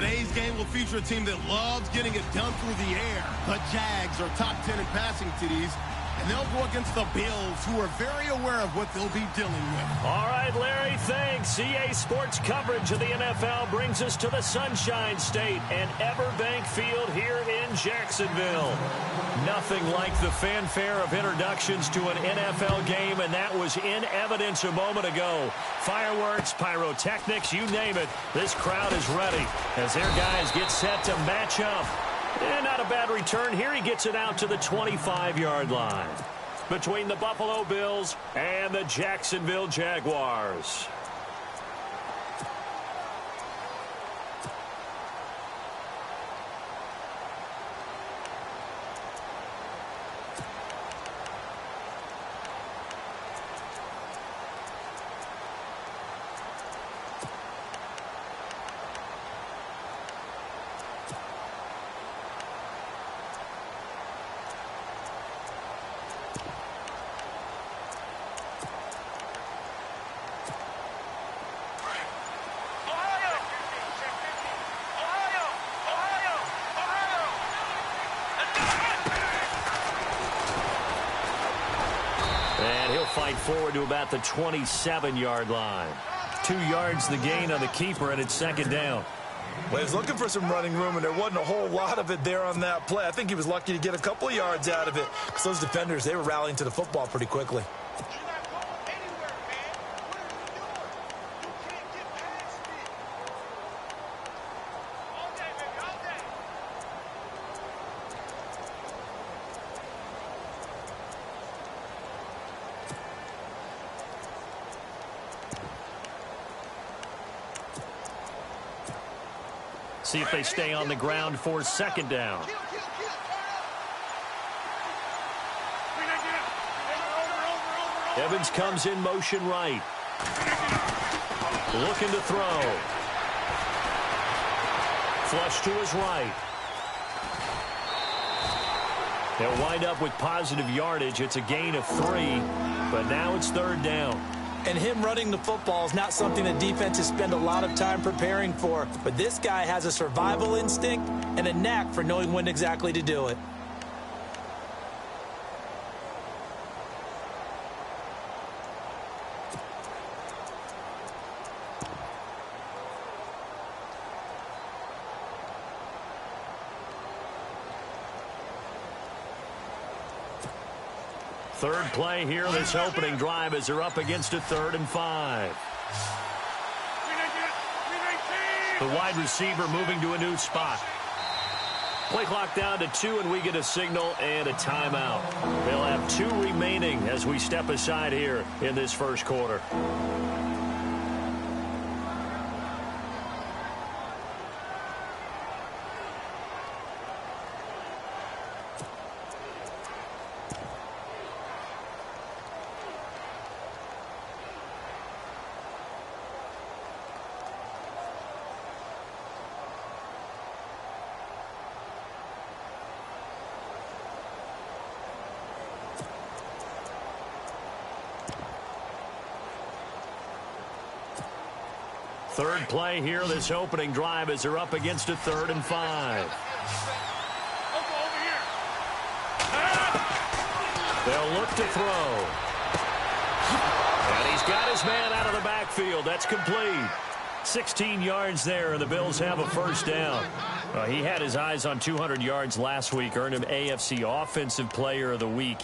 Today's game will feature a team that loves getting it done through the air. The Jags are top 10 in passing TDs, and they'll go against the Bills, who are very aware of what they'll be dealing with. All right, Larry, thanks. EA Sports coverage of the NFL brings us to the Sunshine State and Everbank Field here in Jacksonville. Nothing like the fanfare of introductions to an NFL game, and that was in evidence a moment ago. Fireworks, pyrotechnics, you name it. This crowd is ready as their guys get set to match up. And not a bad return here. He gets it out to the 25-yard line between the Buffalo Bills and the Jacksonville Jaguars. Fight forward to about the 27-yard line. 2 yards the gain on the keeper, and it's second down. Well, he was looking for some running room, and there wasn't a whole lot of it there on that play. I think he was lucky to get a couple of yards out of it, because those defenders, they were rallying to the football pretty quickly. See if they stay on the ground for second down. Evans comes in motion right. Looking to throw. Flush to his right. They'll wind up with positive yardage. It's a gain of 3, but now it's third down. And him running the football is not something that defenses spend a lot of time preparing for. But this guy has a survival instinct and a knack for knowing when exactly to do it. Third play here, this opening drive, as they're up against a 3rd and 5. The wide receiver moving to a new spot. Play clock down to 2, and we get a signal and a timeout. They'll have 2 remaining as we step aside here in this first quarter. Third play here, this opening drive, as they're up against a 3rd and 5. They'll look to throw. And he's got his man out of the backfield. That's complete. 16 yards there, and the Bills have a first down. He had his eyes on 200 yards last week, earned him AFC Offensive Player of the Week.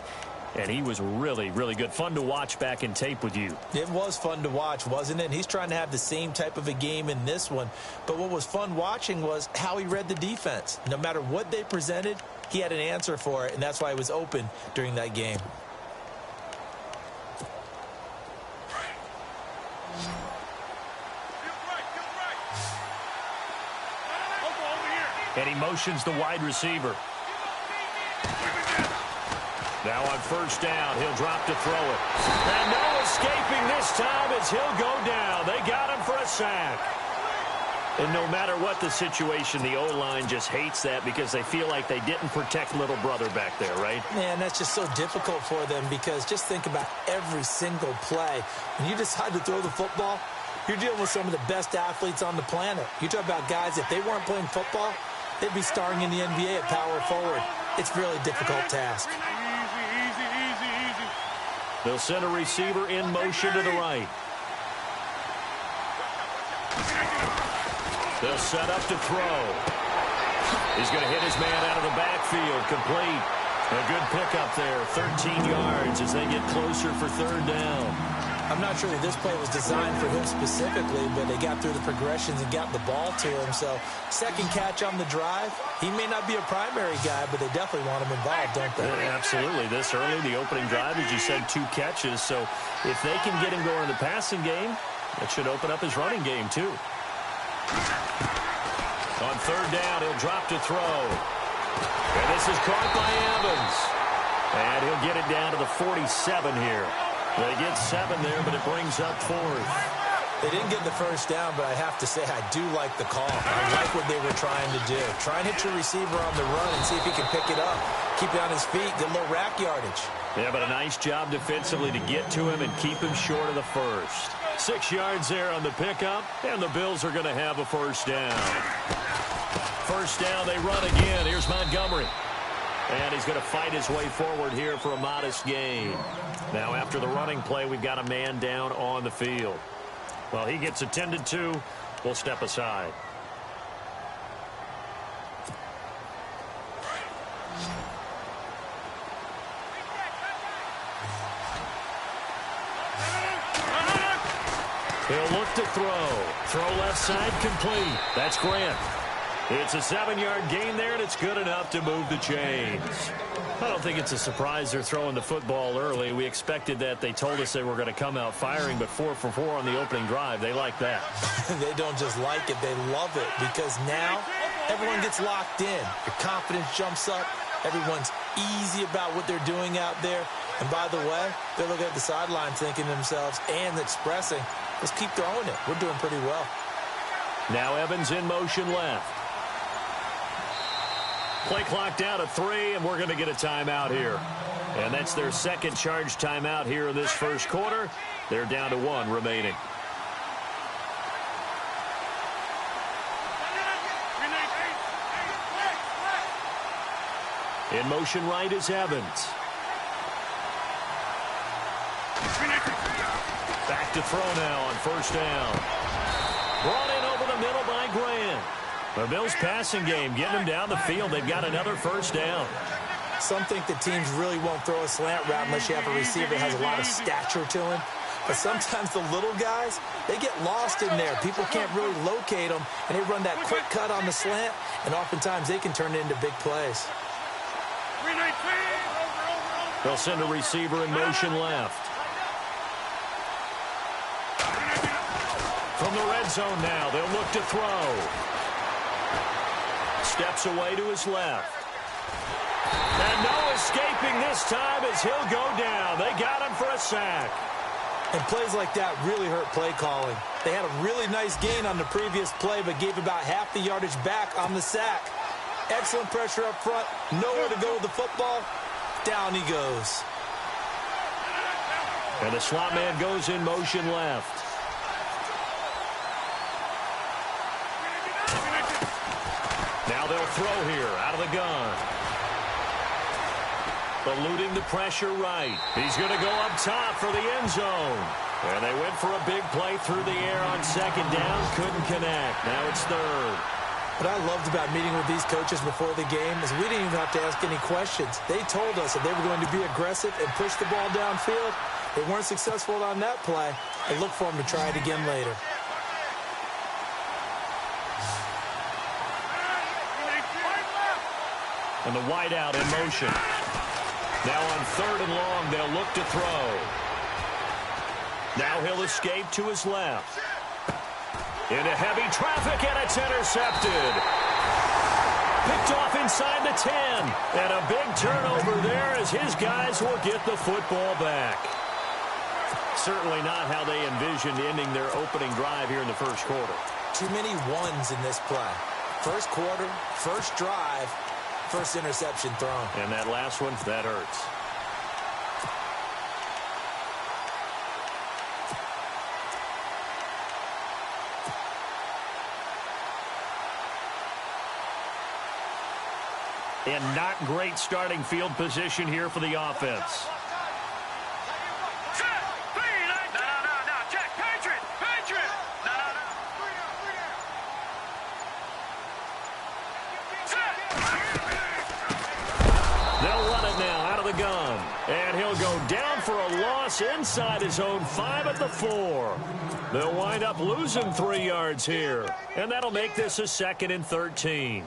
And he was really, really good. Fun to watch back in tape with you. It was fun to watch, wasn't it? And he's trying to have the same type of a game in this one. But what was fun watching was how he read the defense. No matter what they presented, he had an answer for it, and that's why he was open during that game. And he motions the wide receiver. Now on first down, he'll drop to throw it. And no escaping this time as he'll go down. They got him for a sack. And no matter what the situation, the O-line just hates that because they feel like they didn't protect little brother back there, right? Man, that's just so difficult for them because just think about every single play. When you decide to throw the football, You're dealing with some of the best athletes on the planet. You talk about guys, if they weren't playing football, they'd be starring in the NBA at power forward. It's a really difficult task. They'll send a receiver in motion to the right. They'll set up to throw. He's going to hit his man out of the backfield. Complete. A good pickup there. 13 yards as they get closer for third down. I'm not sure that this play was designed for him specifically, but they got through the progressions and got the ball to him. So second catch on the drive. He may not be a primary guy, but they definitely want him involved, don't they? Yeah, absolutely. This early, the opening drive, as you said, 2 catches. So if they can get him going in the passing game, that should open up his running game too. On third down, he'll drop to throw. And this is caught by Evans. And he'll get it down to the 47 here. They get 7 there, but it brings up 4th. They didn't get the first down, but I have to say I do like the call. I like what they were trying to do. Try and hit your receiver on the run and see if he can pick it up. Keep it on his feet, get a little rack yardage. Yeah, but a nice job defensively to get to him and keep him short of the first. 6 yards there on the pickup, and the Bills are going to have a first down. First down, they run again. Here's Montgomery. And he's going to fight his way forward here for a modest gain. Now, after the running play, we've got a man down on the field. Well, he gets attended to. We'll step aside. He'll look to throw. Throw left side complete. That's Grant. It's a 7-yard gain there, and it's good enough to move the chains. I don't think it's a surprise they're throwing the football early. We expected that. They told us they were going to come out firing, but 4 for 4 on the opening drive. They like that. They don't just like it, they love it, because now everyone gets locked in. Your confidence jumps up. Everyone's easy about what they're doing out there. And by the way, they're looking at the sideline thinking to themselves and expressing, let's keep throwing it. We're doing pretty well. Now Evans in motion left. Play clock down to 3, and we're going to get a timeout here. And that's their second charge timeout here in this first quarter. They're down to 1 remaining. In motion right is Evans. Back to throw now on first down. Brought in over the middle by Grant. The Bills' passing game, getting them down the field. They've got another first down. Some think that teams really won't throw a slant route unless you have a receiver that has a lot of stature to him. But sometimes the little guys, they get lost in there. People can't really locate them, and they run that quick cut on the slant, and oftentimes they can turn it into big plays. They'll send a receiver in motion left. From the red zone now, they'll look to throw. Steps away to his left. And no escaping this time as he'll go down. They got him for a sack. And plays like that really hurt play calling. They had a really nice gain on the previous play, but gave about half the yardage back on the sack. Excellent pressure up front. Nowhere to go with the football. Down he goes. And the slot man goes in motion left. Now they'll throw here out of the gun. Eluding the pressure right. He's going to go up top for the end zone. And they went for a big play through the air on second down. Couldn't connect. Now it's third. What I loved about meeting with these coaches before the game is we didn't even have to ask any questions. They told us that they were going to be aggressive and push the ball downfield. They weren't successful on that play. And look for them to try it again later. And the wideout in motion. Now on third and long, they'll look to throw. Now he'll escape to his left. Into heavy traffic, and it's intercepted. Picked off inside the 10. And a big turnover there as his guys will get the football back. Certainly not how they envisioned ending their opening drive here in the first quarter. Too many ones in this play. First quarter, first drive, first interception thrown. And that last one, that hurts. And not great starting field position here for the offense. They'll run it now out of the gun. And he'll go down for a loss inside his own 5 at the 4. They'll wind up losing 3 yards here. And that'll make this a 2nd and 13.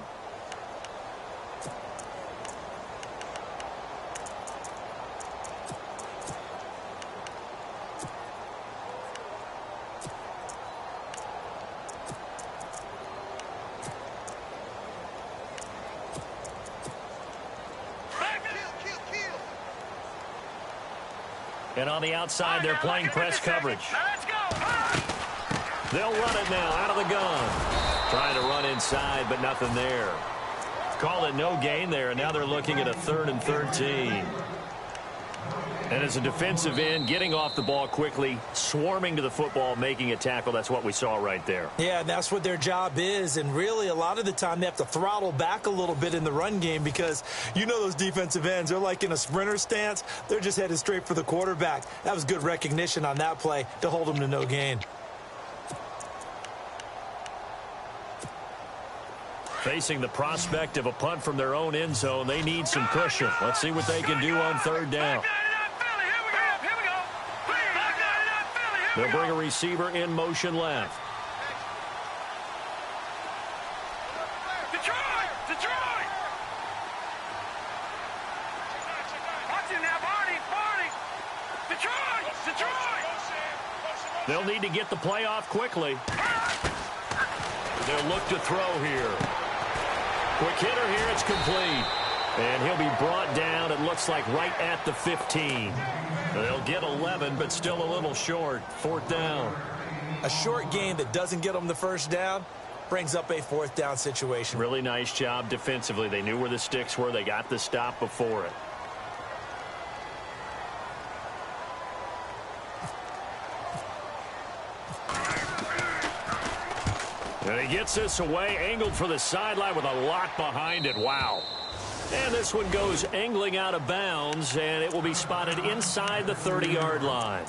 And on the outside, they're playing press coverage. They'll run it now out of the gun. Trying to run inside, but nothing there. Call it no gain there, and now they're looking at a 3rd and 13. And as a defensive end, getting off the ball quickly, swarming to the football, making a tackle, that's what we saw right there. Yeah, and that's what their job is. And really, a lot of the time, they have to throttle back a little bit in the run game because you know those defensive ends, they're like in a sprinter stance. They're just headed straight for the quarterback. That was good recognition on that play to hold them to no gain. Facing the prospect of a punt from their own end zone, they need some cushion. Let's see what they can do on 3rd down. They'll bring a receiver in motion left. Detroit! Watch it now, Barty! Detroit! They'll need to get the play off quickly. They'll look to throw here. Quick hitter here, it's complete. And he'll be brought down, it looks like, right at the 15. They'll get 11, but still a little short. 4th down. A short gain that doesn't get them the 1st down brings up a 4th down situation. Really nice job defensively. They knew where the sticks were. They got the stop before it. And he gets this away, angled for the sideline with a lot behind it. Wow. And this one goes angling out of bounds, and it will be spotted inside the 30-yard line.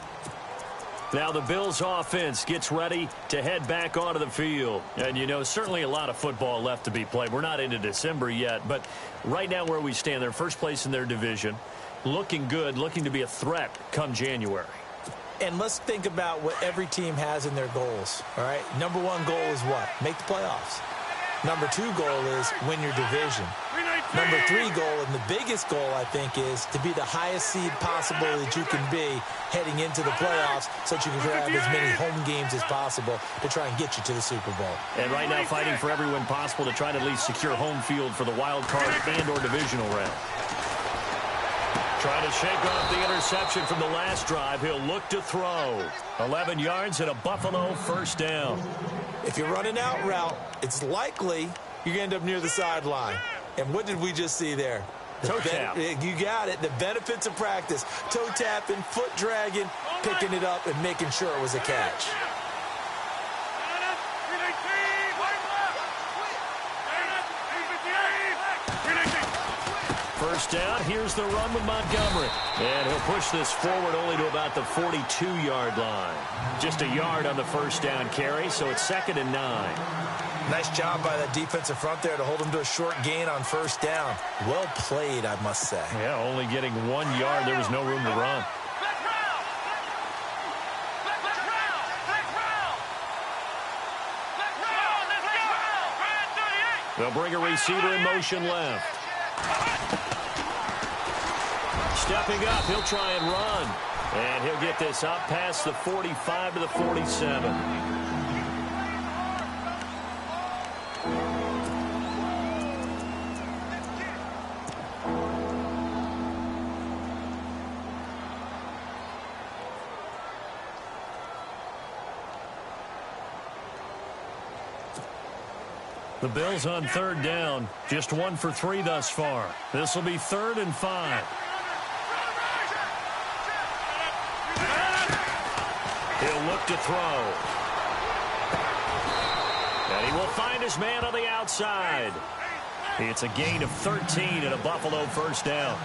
Now the Bills offense gets ready to head back onto the field. And, you know, certainly a lot of football left to be played. We're not into December yet, but right now where we stand, they're first place in their division, looking good, looking to be a threat come January. And let's think about what every team has in their goals, all right? Number 1 goal is what? Make the playoffs. Number 2 goal is win your division. Number 3 goal, and the biggest goal, I think, is to be the highest seed possible that you can be heading into the playoffs so that you can have as many home games as possible to try and get you to the Super Bowl. And right now fighting for every win possible to try to at least secure home field for the wild card and or divisional round. Trying to shake off the interception from the last drive. He'll look to throw. 11 yards and a Buffalo 1st down. If you're running out route, it's likely you're going to end up near the sideline. And what did we just see there? Toe tap. You got it. The benefits of practice. Toe tapping, foot dragging, picking it up, and making sure it was a catch. First down, here's the run with Montgomery. And he'll push this forward only to about the 42-yard line. Just a yard on the 1st down carry, so it's 2nd and 9. Nice job by that defensive front there to hold him to a short gain on 1st down. Well played, I must say. Yeah, only getting 1 yard. There was no room to run. They'll bring a receiver in motion left. Stepping up, he'll try and run. And he'll get this up past the 45 to the 47. The Bills on 3rd down, just 1 for 3 thus far. This will be 3rd and 5. He'll look to throw. And he will find his man on the outside. It's a gain of 13 and a Buffalo first down.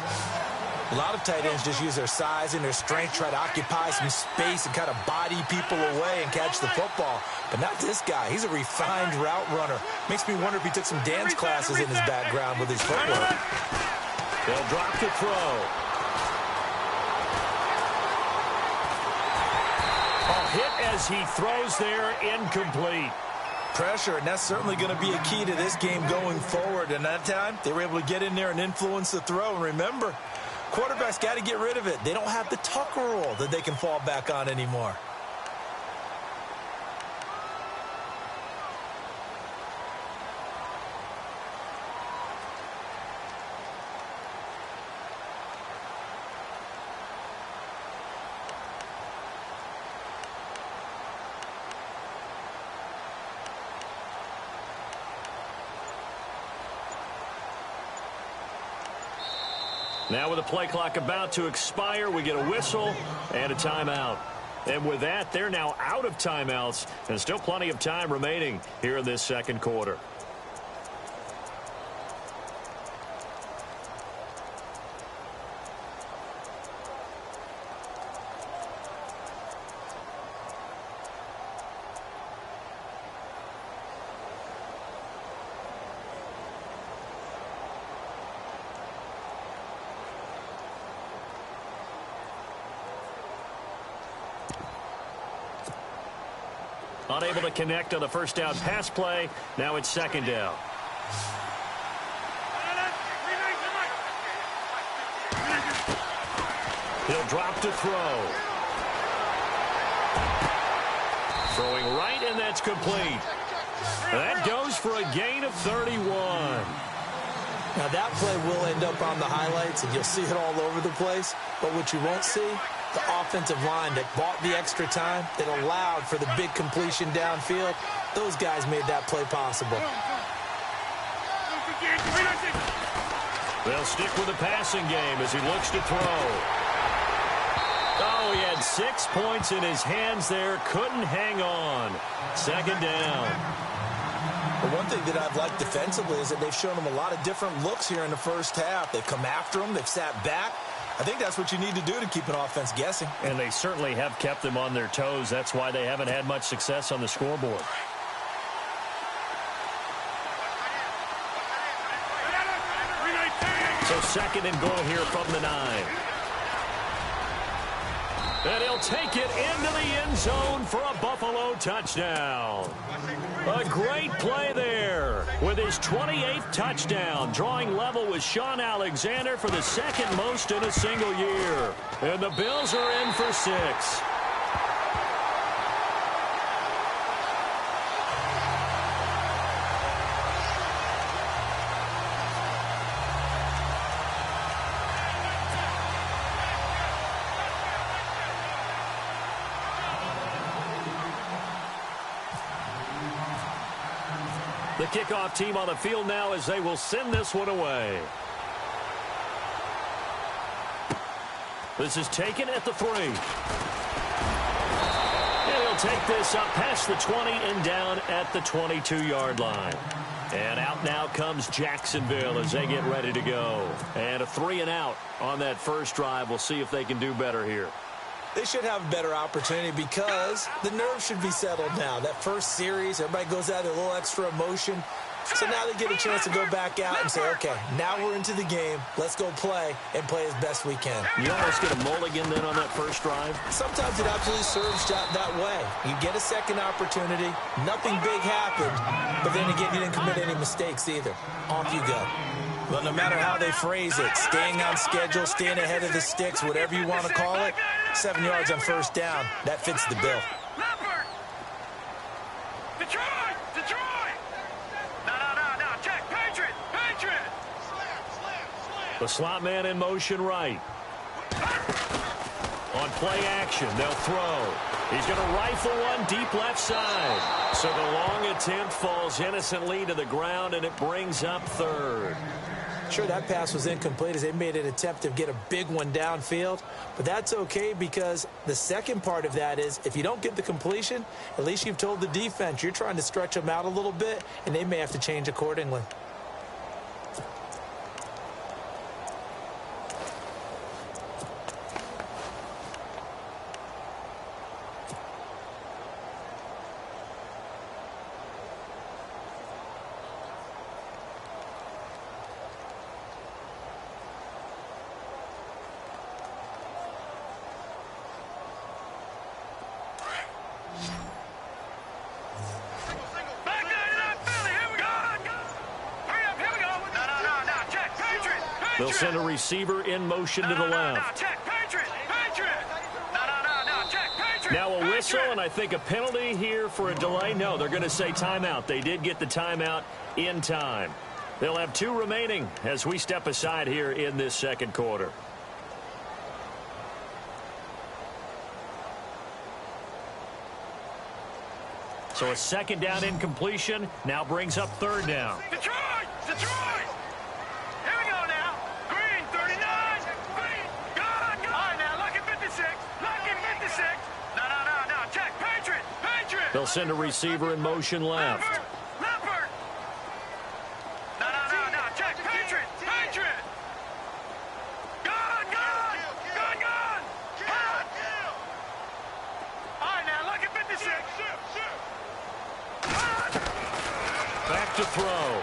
A lot of tight ends just use their size and their strength, try to occupy some space and kind of body people away and catch the football. But not this guy. He's a refined route runner. Makes me wonder if he took some dance classes in his background with his footwork. They'll drop the throw. A hit as he throws there, incomplete. Pressure, and that's certainly going to be a key to this game going forward. And that time, they were able to get in there and influence the throw. And remember, quarterbacks got to get rid of it. They don't have the Tucker rule that they can fall back on anymore. Now with the play clock about to expire, we get a whistle and a timeout. And with that, they're now out of timeouts, and still plenty of time remaining here in this second quarter. Unable to connect on the first down pass play. Now it's second down. He'll drop to throw. Throwing right, and that's complete. That goes for a gain of 31. Now that play will end up on the highlights, and you'll see it all over the place. But what you won't see, the offensive line that bought the extra time, that allowed for the big completion downfield, those guys made that play possible. They'll stick with the passing game as he looks to throw. Oh, he had 6 points in his hands there. Couldn't hang on. Second down. But one thing that I've liked defensively is that they've shown him a lot of different looks here in the first half. They've come after him. They've sat back. I think that's what you need to do to keep an offense guessing. And they certainly have kept them on their toes. That's why they haven't had much success on the scoreboard. So second and goal here from the 9. And he'll take it into the end zone for a Buffalo touchdown. A great play there with his 28th touchdown, drawing level with Sean Alexander for the second most in a single year. And the Bills are in for 6. The kickoff team on the field now as they will send this one away. This is taken at the 3. And he'll take this up past the 20 and down at the 22-yard line. And out now comes Jacksonville as they get ready to go. And a 3 and out on that first drive. We'll see if they can do better here. They should have a better opportunity because the nerves should be settled now. That first series, everybody goes out with a little extra emotion. So now they get a chance to go back out and say, okay, now we're into the game. Let's go play and play as best we can. You almost get a mulligan then on that first drive? Sometimes it absolutely serves that way. You get a second opportunity. Nothing big happened. But then again, you didn't commit any mistakes either. Off you go. Well, no matter how they phrase it, staying on schedule, staying ahead of the sticks, whatever you want to call it, 7 yards on first down, that fits the bill. Detroit! No, check, Patriot! The slot man in motion right. On play action, they'll throw. He's going to rifle one deep left side. So the long attempt falls innocently to the ground, and it brings up third. Sure, that pass was incomplete as they made an attempt to get a big one downfield. But that's okay because the second part of that is if you don't get the completion, at least you've told the defense you're trying to stretch them out a little bit, and they may have to change accordingly. They'll send a receiver in motion to the left. Check, Patriot! Patriot! No, check, Patriot! Now a whistle, and I think a penalty here for a delay. No, they're going to say timeout. They did get the timeout in time. They'll have 2 remaining as we step aside here in this second quarter. So a second down incompletion now brings up third down. Detroit! Detroit! Here we go now. Green, 39. Green, go! All right, now, look at 56. Look at 56. No. Check, Patriot! Patriot! They'll send a receiver in motion left. Leopard! No. Check, Patriot! Patriot! Gun! All right, now, look at 56. Back to throw.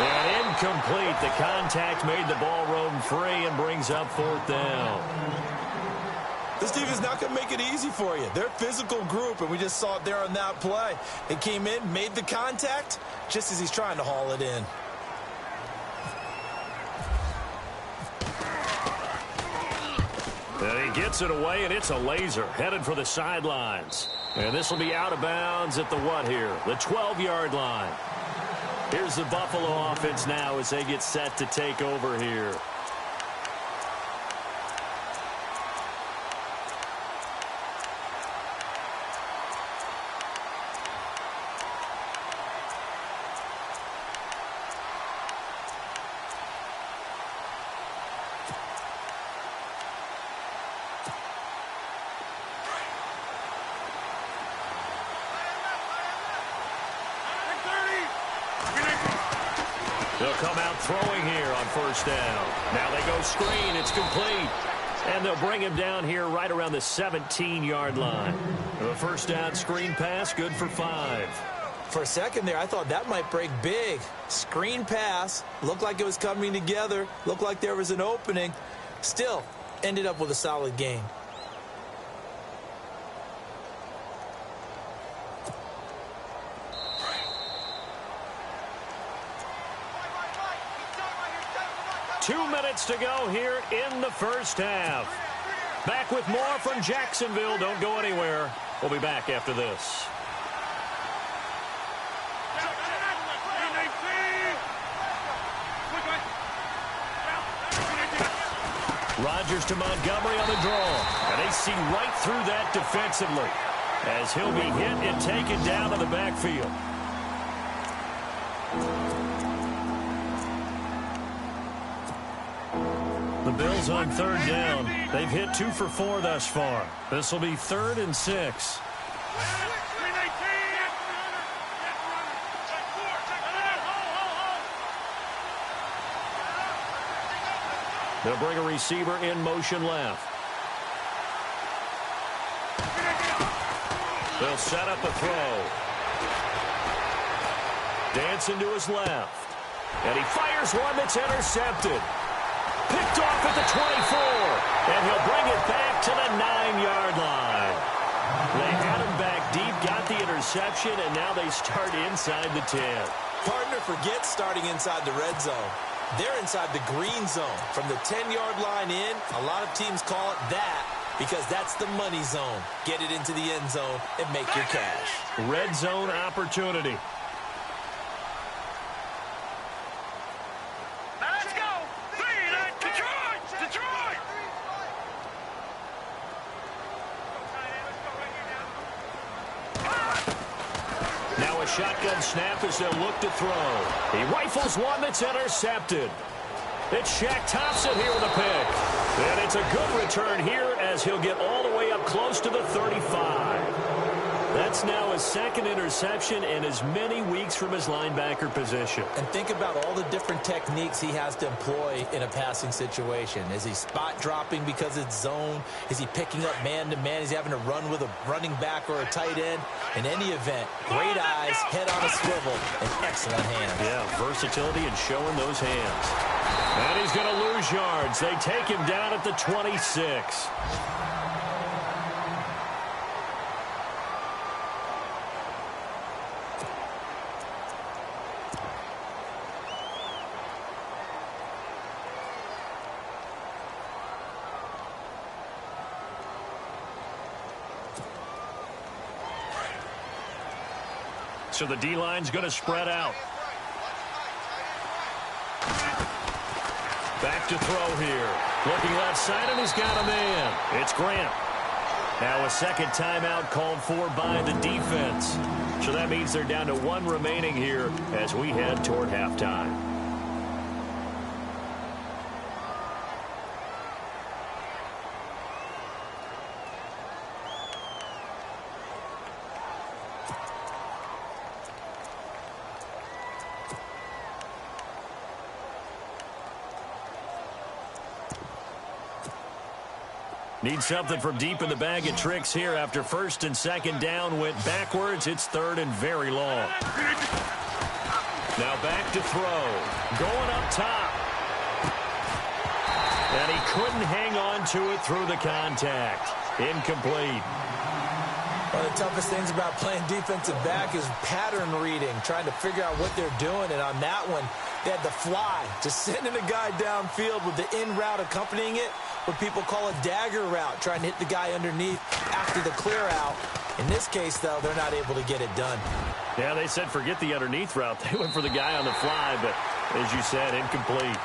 And incomplete. The contact made the ball roam free and brings up fourth down. This team is not going to make it easy for you. They're a physical group, and we just saw it there on that play. They came in, made the contact, just as he's trying to haul it in. And he gets it away, and it's a laser headed for the sidelines. And this will be out of bounds at the what here? The 12-yard line. Here's the Buffalo offense now as they get set to take over here. They'll come out throwing here on first down. Now they go screen. It's complete. And they'll bring him down here right around the 17-yard line. The first down screen pass, good for 5. For a second there, I thought that might break big. Screen pass. Looked like it was coming together. Looked like there was an opening. Still, ended up with a solid game. Two minutes to go here in the first half. Back with more from Jacksonville. Don't go anywhere. We'll be back after this. Rodgers to Montgomery on the draw. And they see right through that defensively as he'll be hit and taken down to the backfield. The Bills on third down. They've hit 2 for 4 thus far. This will be 3rd and 6. They'll bring a receiver in motion left. They'll set up a throw. Dancing to his left. And he fires one that's intercepted. Picked off at the 24, and he'll bring it back to the 9-yard line. They had him back deep, got the interception, and now they start inside the 10. Partner forgets starting inside the red zone. They're inside the green zone. From the 10-yard line in, a lot of teams call it that because that's the money zone. Get it into the end zone and make your cash. Red zone opportunity. Shotgun snap as they'll look to throw. He rifles one that's intercepted. It's Shaq Thompson here with a pick. And it's a good return here as he'll get all the way up close to the 35. That's now his 2nd interception in as many weeks from his linebacker position. And think about all the different techniques he has to employ in a passing situation. Is he spot dropping because it's zone? Is he picking up man-to-man? Is he having to run with a running back or a tight end? In any event, great eyes, head on a swivel, and excellent hands. Yeah, versatility and showing those hands. And he's going to lose yards. They take him down at the 26. So the D-line's going to spread out. Back to throw here. Looking left side, and he's got a man. It's Grant. Now a second timeout called for by the defense. So that means they're down to one remaining here as we head toward halftime. Need something from deep in the bag of tricks here after first and second down went backwards. It's third and very long. Now back to throw. Going up top. And he couldn't hang on to it through the contact. Incomplete. One of the toughest things about playing defensive back is pattern reading, trying to figure out what they're doing. And on that one, they had the fly, just sending a guy downfield with the in route accompanying it, what people call a dagger route, trying to hit the guy underneath after the clear out. In this case, though, they're not able to get it done. Yeah, they said forget the underneath route. They went for the guy on the fly, but as you said, incomplete.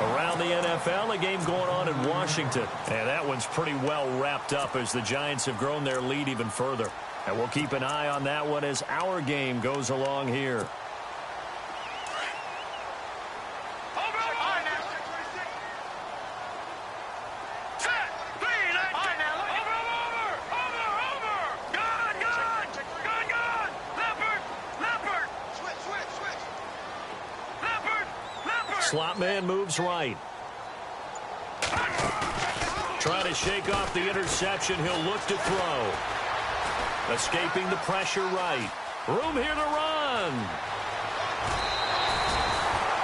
Around the NFL, a game going on in Washington. And that one's pretty well wrapped up as the Giants have grown their lead even further. And we'll keep an eye on that one as our game goes along here. Slot man moves right. Trying to shake off the interception. He'll look to throw. Escaping the pressure right. Room here to run.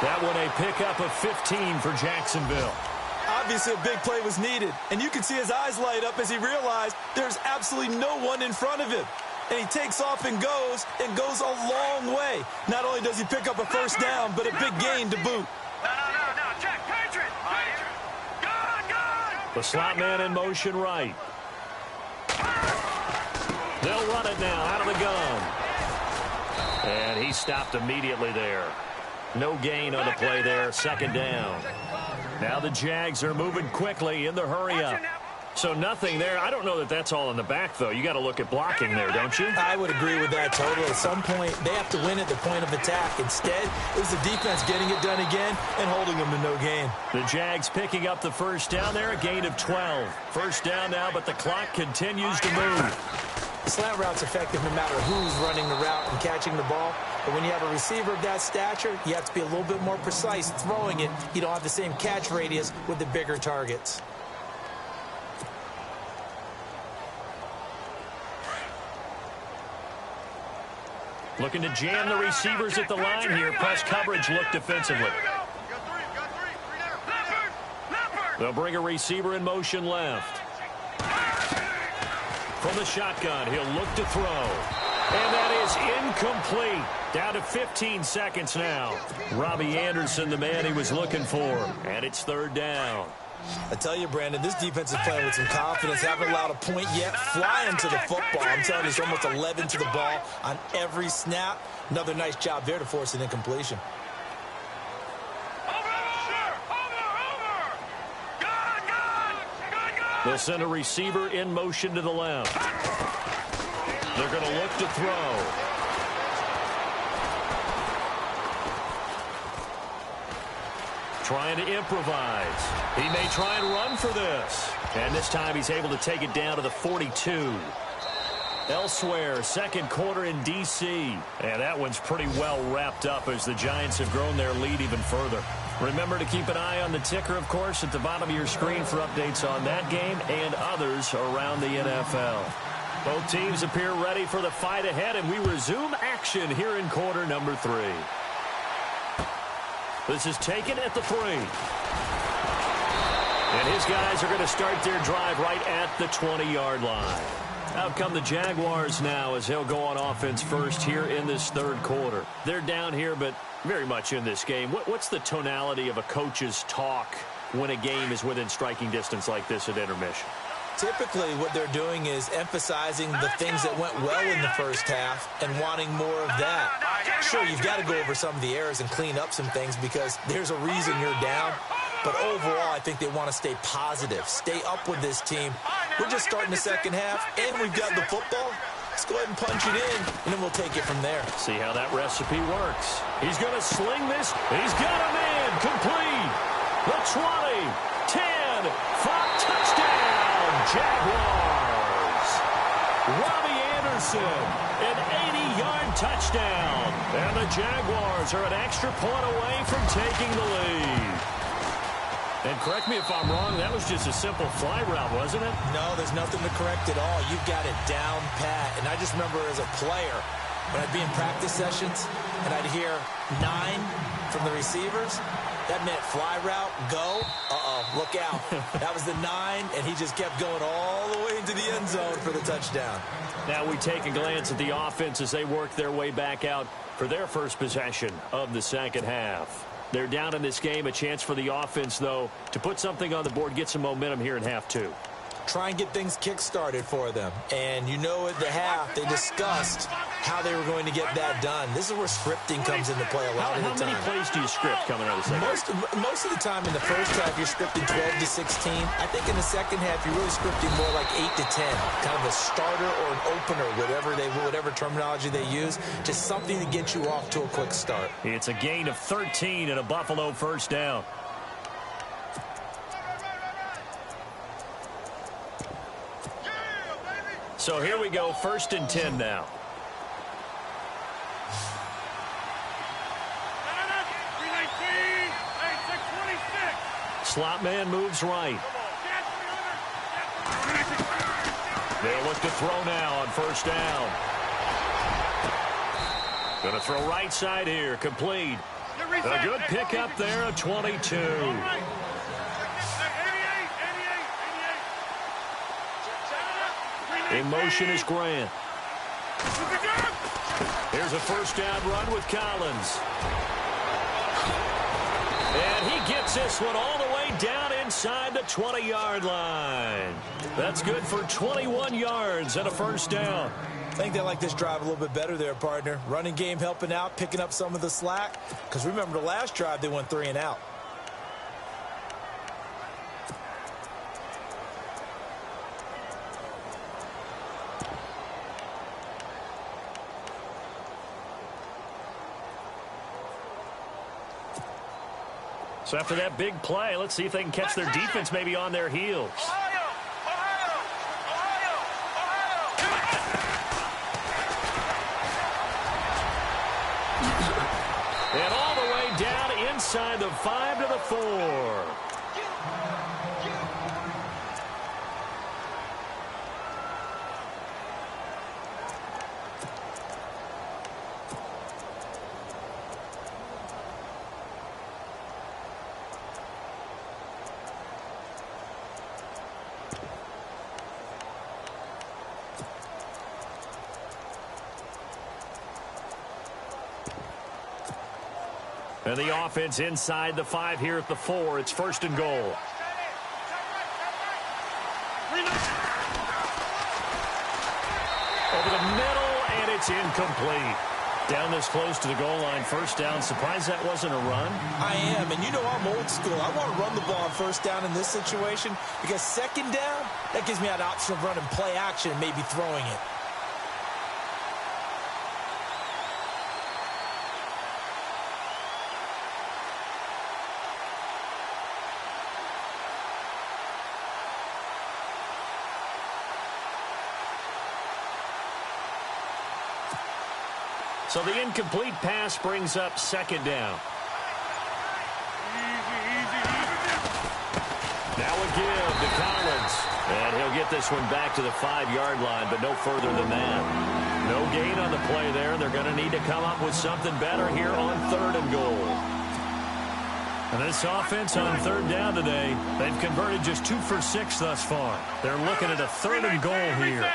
That one a pickup of 15 for Jacksonville. Obviously, a big play was needed, and you can see his eyes light up as he realized there's absolutely no one in front of him. And he takes off and goes a long way. Not only does he pick up a first down, but a big gain to boot. No, check, Patriot! The slot man in motion right. They'll run it now out of the gun. And he stopped immediately there. No gain on the play there, second down. Now the Jags are moving quickly in the hurry-up. So nothing there. I don't know that that's all in the back, though. You got to look at blocking there, don't you? I would agree with that totally. At some point, they have to win at the point of attack. Instead, it was the defense getting it done again and holding them to no gain. The Jags picking up the first down there, a gain of 12. First down now, but the clock continues to move. Slant route's effective no matter who's running the route and catching the ball. But when you have a receiver of that stature, you have to be a little bit more precise throwing it. You don't have the same catch radius with the bigger targets. Looking to jam the receivers at the line here. Press coverage look defensively. They'll bring a receiver in motion left. From the shotgun, he'll look to throw. And that is incomplete. Down to 15 seconds now. Robbie Anderson, the man he was looking for. And it's third down. I tell you, Brandon, this defense is playing with some confidence. Haven't allowed a point yet. Flying to the football. I'm telling you, it's almost 11 to the ball on every snap. Another nice job there to force an incompletion. They'll send a receiver in motion to the left. They're going to look to throw. Trying to improvise. He may try and run for this. And this time he's able to take it down to the 42. Elsewhere, second quarter in D.C. And that one's pretty well wrapped up as the Giants have grown their lead even further. Remember to keep an eye on the ticker, of course, at the bottom of your screen for updates on that game and others around the NFL. Both teams appear ready for the fight ahead, and we resume action here in quarter number 3. This is taken at the 3. And his guys are going to start their drive right at the 20-yard line. Out come the Jaguars now as they'll go on offense first here in this third quarter. They're down here, but very much in this game. What's the tonality of a coach's talk when a game is within striking distance like this at intermission? Typically, what they're doing is emphasizing the things that went well in the first half and wanting more of that. Sure, you've got to go over some of the errors and clean up some things because there's a reason you're down. But overall, I think they want to stay positive, stay up with this team. We're just starting the second half, and we've got the football. Let's go ahead and punch it in, and then we'll take it from there. See how that recipe works. He's going to sling this. He's got him in. Complete. The 20, 10, 5, touchdown, Jaguars. Robbie Anderson, an 80-yard touchdown. And the Jaguars are an extra point away from taking the lead. And correct me if I'm wrong, that was just a simple fly route, wasn't it? No, there's nothing to correct at all. You've got it down pat. And I just remember as a player, when I'd be in practice sessions and I'd hear 9 from the receivers, that meant fly route, go, look out. That was the 9, and he just kept going all the way into the end zone for the touchdown. Now we take a glance at the offense as they work their way back out for their first possession of the second half. They're down in this game. A chance for the offense, though, to put something on the board, get some momentum here in half 2. Try and get things kick-started for them. And you know at the half, they discussed how they were going to get that done. This is where scripting comes into play a lot of the time. How many plays do you script coming out of the second half? Most of the time in the first half, you're scripting 12 to 16. I think in the second half, you're really scripting more like 8 to 10. Kind of a starter or an opener, whatever terminology they use. Just something to get you off to a quick start. It's a gain of 13 and a Buffalo first down. So here we go, 1st and 10 now. Slot man moves right. They'll look to throw now on first down. Going to throw right side here, complete. A good pickup there, a 22. In motion is Grant. Here's a first down run with Collins. And he gets this one all the way down inside the 20-yard line. That's good for 21 yards and a first down. I think they like this drive a little bit better there, partner. Running game helping out, picking up some of the slack. Because remember, the last drive, they went 3 and out. So after that big play, let's see if they can catch their defense maybe on their heels. And all the way down inside the 5 to the 4. And the offense inside the 5 here at the 4. It's 1st and goal. Over the middle, and it's incomplete. Down this close to the goal line, first down. Surprised that wasn't a run? I am, and you know I'm old school. I want to run the ball on first down in this situation because second down, that gives me that option of running play action and maybe throwing it. So the incomplete pass brings up 2nd down. Now a give to Collins. And he'll get this one back to the 5-yard line, but no further than that. No gain on the play there. They're going to need to come up with something better here on 3rd and goal. And this offense on 3rd down today, they've converted just 2 for 6 thus far. They're looking at a 3rd and goal here.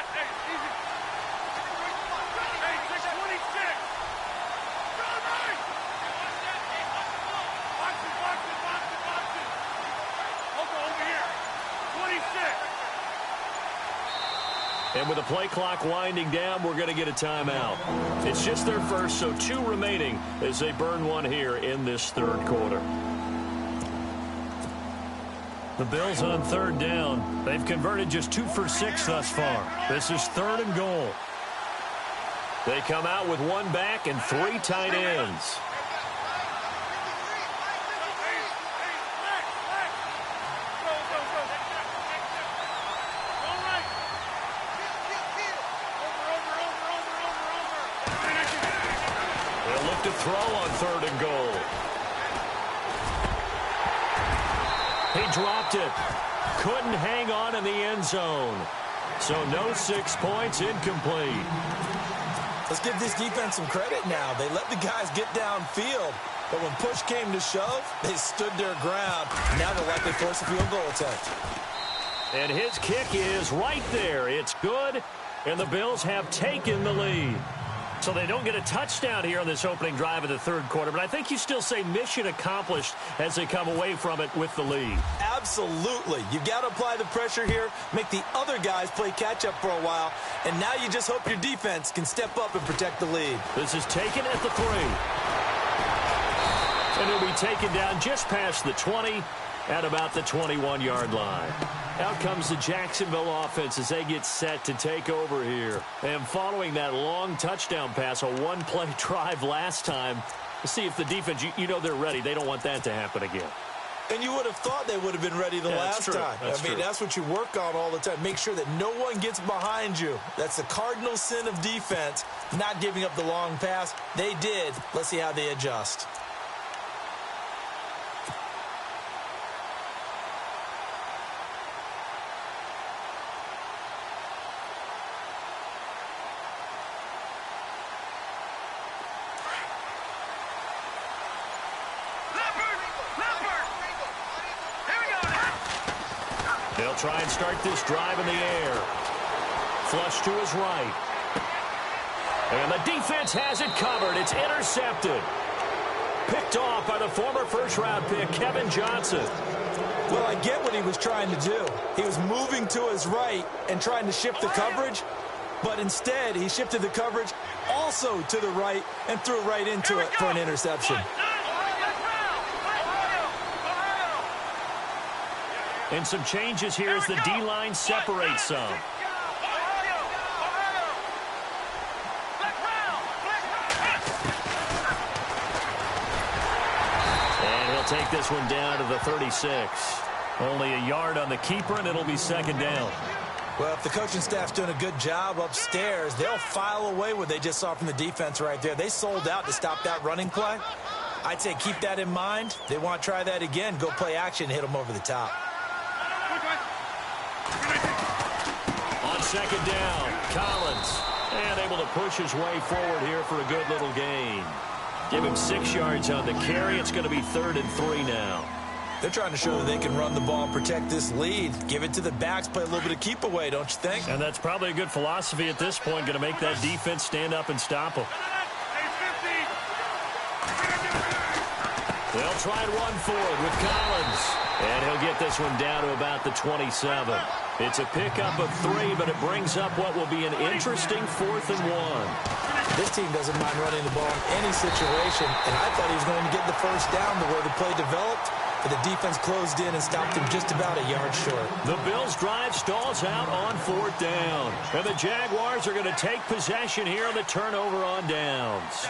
And with the play clock winding down, we're going to get a timeout. It's just their first, so 2 remaining as they burn one here in this third quarter. The Bills on third down. They've converted just 2 for 6 thus far. This is 3rd and goal. They come out with 1 back and 3 tight ends. They'll look to throw on 3rd and goal. He dropped it. Couldn't hang on in the end zone. So no 6 points, incomplete. Let's give this defense some credit now. They let the guys get downfield. But when push came to shove, they stood their ground. Now they'll likely force a field goal attempt. And his kick is right there. It's good, and the Bills have taken the lead. So they don't get a touchdown here on this opening drive of the third quarter, but I think you still say mission accomplished as they come away from it with the lead. Absolutely. You've got to apply the pressure here, make the other guys play catch-up for a while, and now you just hope your defense can step up and protect the lead. This is taken at the 3. And it'll be taken down just past the 20 at about the 21-yard line. Out comes the Jacksonville offense as they get set to take over here. And following that long touchdown pass, a 1-play drive last time, to see if the defense, you know they're ready. They don't want that to happen again. And you would have thought they would have been ready the last time. That's what you work on all the time. Make sure that no one gets behind you. That's the cardinal sin of defense, not giving up the long pass. They did. Let's see how they adjust. They'll try and start this drive in the air. Flush to his right. And the defense has it covered. It's intercepted. Picked off by the former first-round pick, Kevin Johnson. Well, I get what he was trying to do. He was moving to his right and trying to shift the coverage, but instead he shifted the coverage also to the right and threw right into it for an interception. And some changes here as the D-line separates some. And he'll take this one down to the 36. Only a yard on the keeper, and it'll be 2nd down. Well, if the coaching staff's doing a good job upstairs, they'll file away what they just saw from the defense right there. They sold out to stop that running play. I'd say keep that in mind. They want to try that again. Go play action, hit them over the top. On 2nd down, Collins. And able to push his way forward here for a good little gain. Give him 6 yards on the carry. It's going to be 3rd and 3 now. They're trying to show that they can run the ball and protect this lead. Give it to the backs, play a little bit of keep away, don't you think? And that's probably a good philosophy at this point. Going to make that defense stand up and stop them. They'll try and run forward with Collins. And he'll get this one down to about the 27. It's a pickup of 3, but it brings up what will be an interesting 4th and 1. This team doesn't mind running the ball in any situation, and I thought he was going to get the first down the way the play developed, but the defense closed in and stopped him just about a yard short. The Bills' drive stalls out on 4th down, and the Jaguars are going to take possession here on the turnover on downs.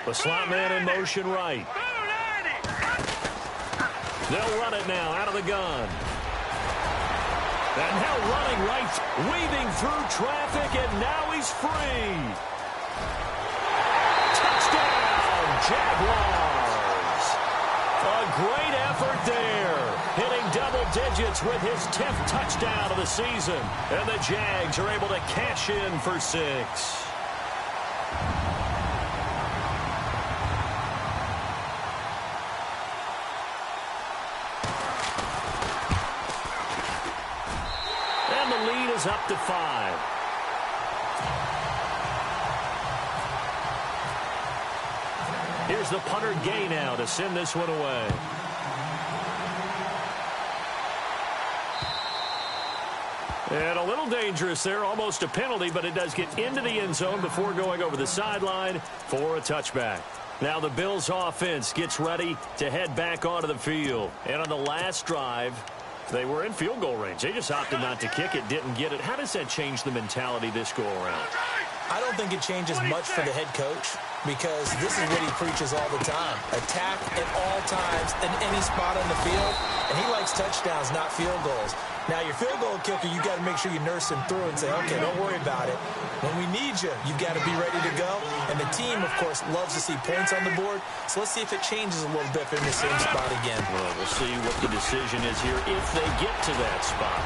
The slot man in motion right. They'll run it now out of the gun. And now running right, weaving through traffic, and now he's free. Touchdown, Jaguars. A great effort there. Hitting double digits with his 10th touchdown of the season. And the Jags are able to cash in for 6. Up to 5. Here's the punter Gay now to send this one away. And a little dangerous there, almost a penalty, but it does get into the end zone before going over the sideline for a touchback. Now the Bills offense gets ready to head back onto the field. And on the last drive, they were in field goal range. They just opted not to kick it, didn't get it. How does that change the mentality this go around? I don't think it changes much for the head coach, because this is what he preaches all the time. Attack at all times in any spot on the field, and he likes touchdowns, not field goals. Now, your field goal kicker, you got to make sure you nurse him through and say, okay, don't worry about it. When we need you, you've got to be ready to go. And the team, of course, loves to see points on the board. So let's see if it changes a little bit if they're in the same spot again. Well, we'll see what the decision is here if they get to that spot.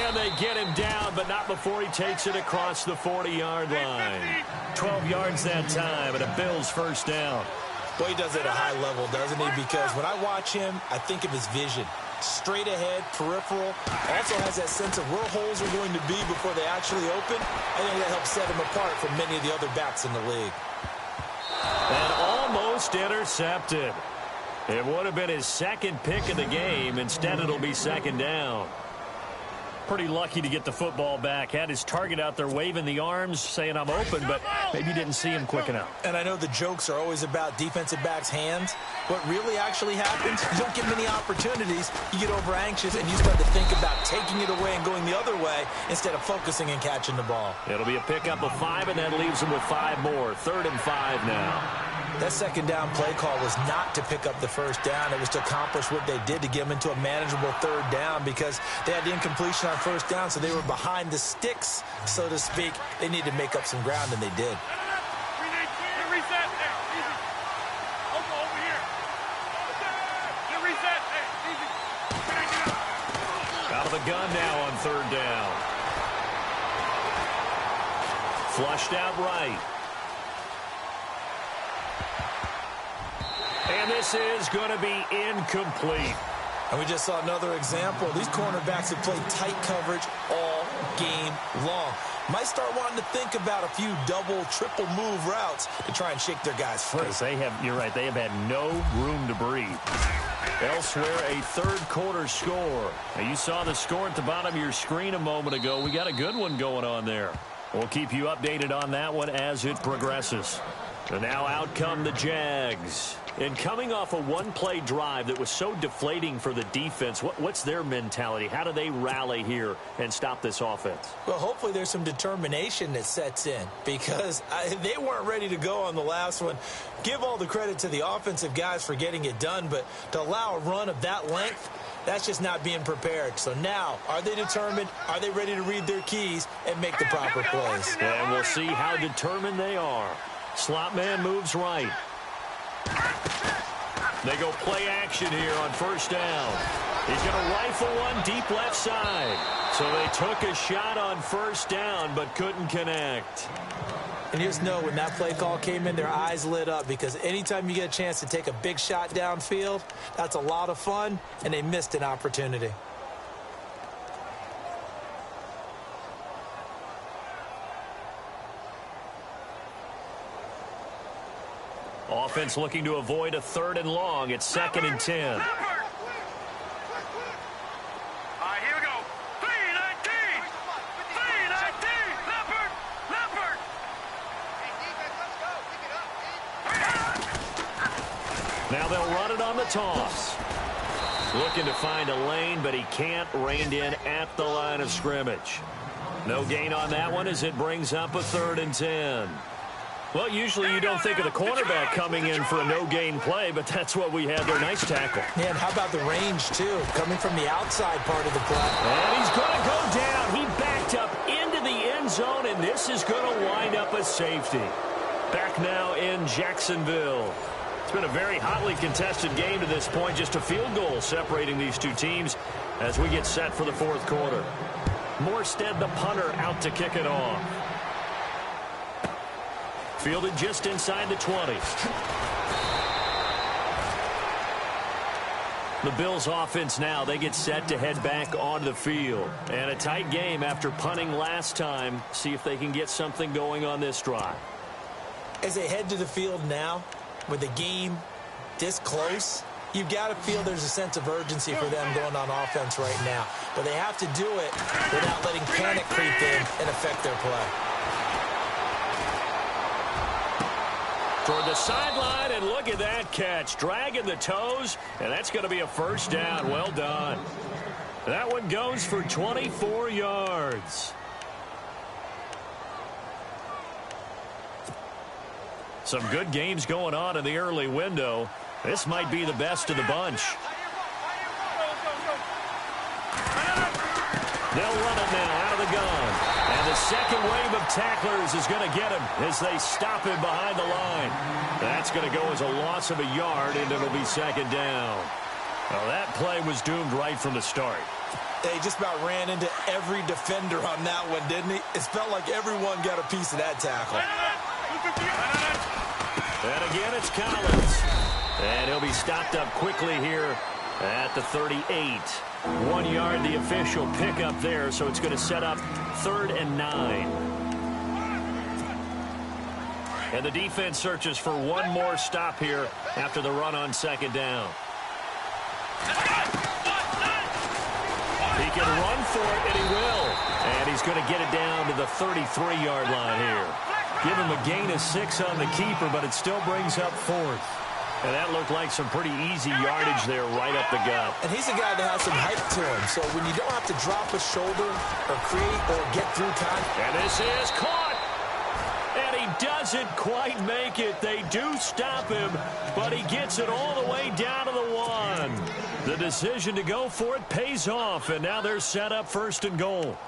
And they get him down, but not before he takes it across the 40-yard line. 12 yards that time, and a Bills first down. Boy, he does it at a high level, doesn't he? Because when I watch him, I think of his vision. Straight ahead, peripheral. Also has that sense of where holes are going to be before they actually open. I think that helps set him apart from many of the other backs in the league. And almost intercepted. It would have been his second pick of the game. Instead, it'll be second down. Pretty lucky to get the football back. Had his target out there waving the arms, saying I'm open, but maybe didn't see him quick enough. And I know the jokes are always about defensive backs' hands. What really actually happens, you don't get many opportunities. You get over anxious, and you start to think about taking it away and going the other way instead of focusing and catching the ball. It'll be a pickup of 5, and that leaves him with 5 more. 3rd and 5 now. That second down play call was not to pick up the first down. It was to accomplish what they did to get them into a manageable 3rd down, because they had the incompletion on first down, so they were behind the sticks, so to speak. They needed to make up some ground, and they did. Out of the gun now on 3rd down. Flushed out right. And this is going to be incomplete. And we just saw another example. These cornerbacks have played tight coverage all game long. Might start wanting to think about a few double, triple move routes to try and shake their guys free. You're right, they have had no room to breathe. Elsewhere, a 3rd quarter score. Now, you saw the score at the bottom of your screen a moment ago. We got a good one going on there. We'll keep you updated on that one as it progresses. So now out come the Jags. And coming off a one-play drive that was so deflating for the defense, what's their mentality? How do they rally here and stop this offense? Well, hopefully there's some determination that sets in, because they weren't ready to go on the last one. Give all the credit to the offensive guys for getting it done, but to allow a run of that length, that's just not being prepared. So now, are they determined? Are they ready to read their keys and make the proper plays? And we'll see how determined they are. Slot man moves right. They go play action here on first down. He's going to rifle one deep left side. So they took a shot on first down but couldn't connect. And you just know when that play call came in, their eyes lit up, because anytime you get a chance to take a big shot downfield, that's a lot of fun, and they missed an opportunity. Offense looking to avoid a 3rd and long. It's 2nd and 10. All right, here we go. 3-19. 3-19. Leopard. Leopard. Now they'll run it on the toss. Looking to find a lane, but he can't. Reined in at the line of scrimmage. No gain on that one as it brings up a 3rd and 10. Well, usually you don't think of the cornerback coming in for a no-gain play, but that's what we had there. Nice tackle. Yeah, and how about the range, too? Coming from the outside part of the play. And he's going to go down. He backed up into the end zone, and this is going to wind up a safety. Back now in Jacksonville. It's been a very hotly contested game to this point. Just a field goal separating these two teams as we get set for the 4th quarter. Morstead, the punter, out to kick it off. Fielded just inside the 20. The Bills offense now, they get set to head back onto the field. And a tight game after punting last time. See if they can get something going on this drive. As they head to the field now, with the game this close, You've got to feel there's a sense of urgency for them going on offense right now. But they have to do it without letting panic creep in and affect their play. Toward the sideline, and look at that catch. Dragging the toes, and that's going to be a first down. Well done. That one goes for 24 yards. Some good games going on in the early window. This might be the best of the bunch. They'll run it now out of the gun. And the second wave of tacklers is going to get him as they stop him behind the line. That's going to go as a loss of a yard, and it'll be second down. Well, that play was doomed right from the start. They just about ran into every defender on that one, didn't he? It felt like everyone got a piece of that tackle. And again, it's Collins. And he'll be stopped up quickly here at the 38. 1 yard, the official pickup there, so it's going to set up 3rd and 9. And the defense searches for one more stop here after the run on second down. He can run for it, and he will. And he's going to get it down to the 33-yard line here. Give him a gain of 6 on the keeper, but it still brings up 4th. And that looked like some pretty easy yardage there right up the gut. And he's a guy that has some height to him, so when you don't have to drop a shoulder or create or get through time. And this is caught. And he doesn't quite make it. They do stop him, but he gets it all the way down to the 1. The decision to go for it pays off, and now they're set up 1st and goal.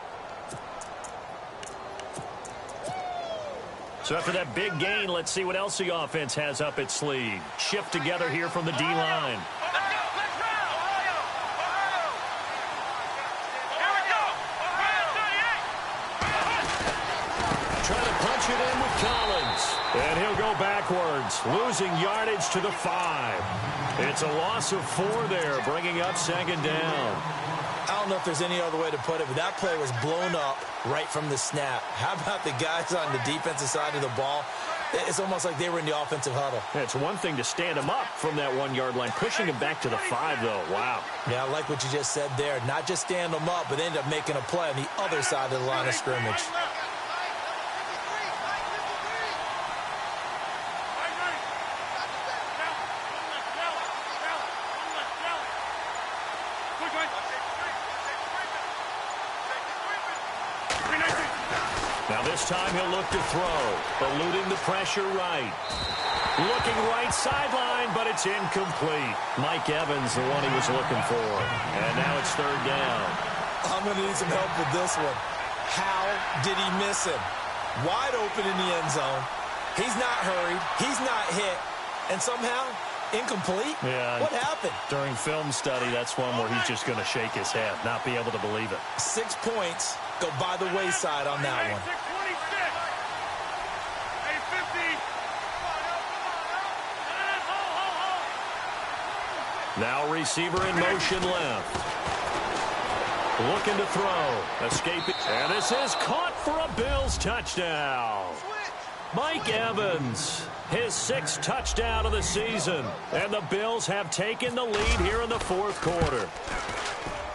So after that big gain, let's see what else the offense has up its sleeve. Shift together here from the D-line. Trying to punch it in with Collins. And he'll go backwards, losing yardage to the 5. It's a loss of 4 there, bringing up second down. I don't know if there's any other way to put it, but that play was blown up right from the snap. How about the guys on the defensive side of the ball? It's almost like they were in the offensive huddle. Yeah, it's one thing to stand him up from that 1 yard line. Pushing him back to the 5, though. Wow. Yeah, I like what you just said there. Not just stand them up, but end up making a play on the other side of the line of scrimmage. Now this time he'll look to throw, eluding the pressure right. Looking right sideline, but it's incomplete. Mike Evans, the one he was looking for. And now it's 3rd down. I'm going to need some help with this one. How did he miss him? Wide open in the end zone. He's not hurried. He's not hit. And somehow, incomplete? Yeah. What happened? During film study, that's one where he's just going to shake his head, not be able to believe it. 6 points go by the wayside on that one. Now receiver in motion left. Looking to throw. Escaping. And this is caught for a Bills touchdown. Mike Evans, his 6th touchdown of the season. And the Bills have taken the lead here in the 4th quarter.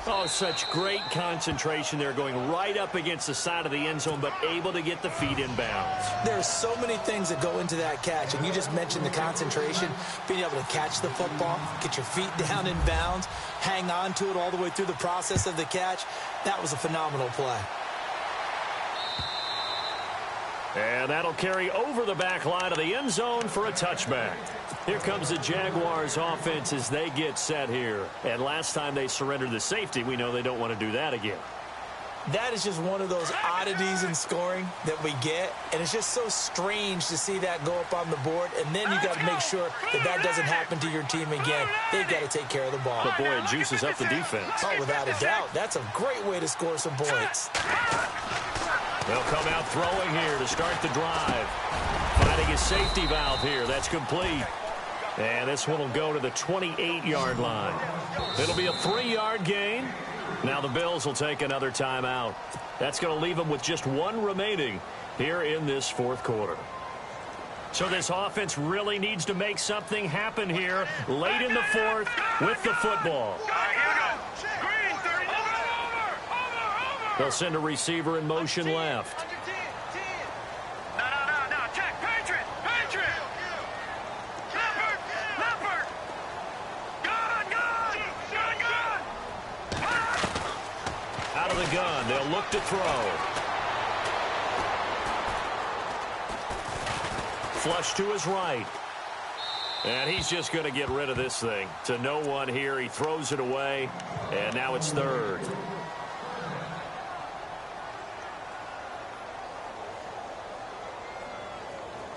Oh, such great concentration there, going right up against the side of the end zone, but able to get the feet in bounds. There's so many things that go into that catch, and you just mentioned the concentration, being able to catch the football, get your feet down in bounds, hang on to it all the way through the process of the catch. That was a phenomenal play. And that'll carry over the back line of the end zone for a touchback. Here comes the Jaguars offense as they get set here. And last time they surrendered the safety, we know they don't want to do that again. That is just one of those oddities in scoring that we get. And it's just so strange to see that go up on the board. And then you got to make sure that that doesn't happen to your team again. They've got to take care of the ball. But boy, it juices up the defense. Oh, without a doubt. That's a great way to score some points. They'll come out throwing here to start the drive. Finding his safety valve here. That's complete. And this one will go to the 28-yard line. It'll be a 3-yard gain. Now the Bills will take another timeout. That's going to leave them with just 1 remaining here in this 4th quarter. So this offense really needs to make something happen here late in the fourth with the football. They'll send a receiver in motion left. Out of the gun, they'll look to throw. Flush to his right. And he's just going to get rid of this thing. To no one here, he throws it away, and now it's third.